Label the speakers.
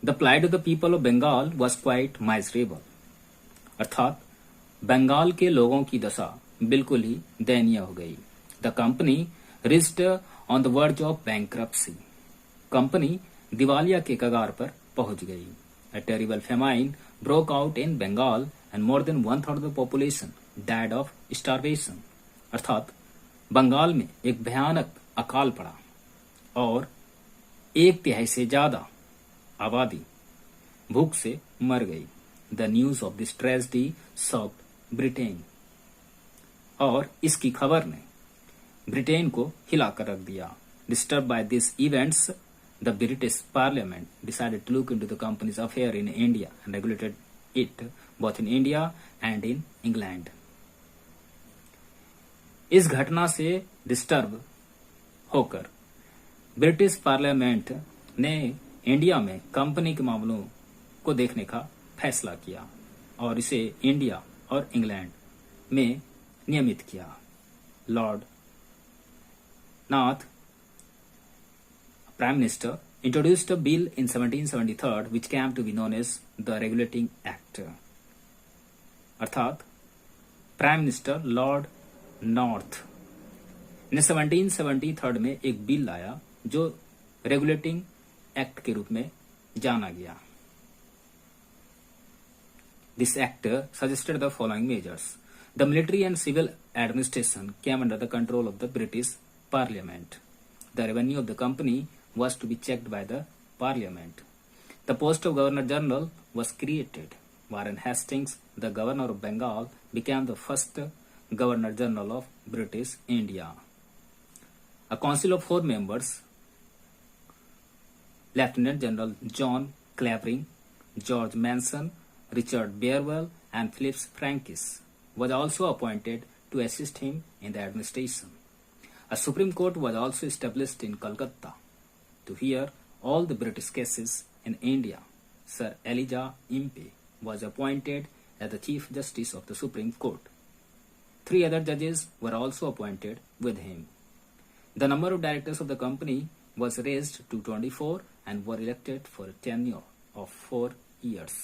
Speaker 1: The plight of the people of Bengal was quite miserable. अर्थात बंगाल के लोगों की दशा बिल्कुल ही दयनीय हो गई. The company reached on the verge of bankruptcy. Company दिवालिया के कगार पर पहुंच गई. A terrible famine broke out in Bengal and more than 1/3 of the population died of starvation. अर्थात बंगाल में एक भयानक अकाल पड़ा और 1/3 से ज्यादा आबादी भूख से मर गई. The news of this tragedy shocked Britain. और इसकी खबर ने ब्रिटेन को हिलाकर रख दिया. Disturb by this events the British parliament decided to look into the company's affair in India and regulated it both in India and in England. इस घटना से डिस्टर्ब होकर ब्रिटिश पार्लियामेंट ने इंडिया में कंपनी के मामलों को देखने का फैसला किया और इसे इंडिया और इंग्लैंड में नियमित किया. Lord Nath, prime minister, introduced a bill in 1773 which came to be known as the Regulating Act. अर्थात प्राइम मिनिस्टर लॉर्ड नॉर्थ ने 1773 में एक बिल लाया जो रेगुलेटिंग एक्ट के रूप में जाना गया. This act suggested the following measures. The military and civil administration came under the control of the British Parliament. The revenue of the company was to be checked by the Parliament. The post of Governor General was created. Warren Hastings, the Governor of Bengal, became the first Governor General of British India. A council of 4 members, Lieutenant General John Clavering, George Manson, Richard Beerwell, and Phillips Frankis, was also appointed to assist him in the administration. A Supreme Court was also established in Calcutta to hear all the British cases in India. Sir Elijah Impey was appointed as the Chief Justice of the Supreme Court. 3 other judges were also appointed with him. The number of directors of the company was raised to 24 and were elected for a tenure of 4 years.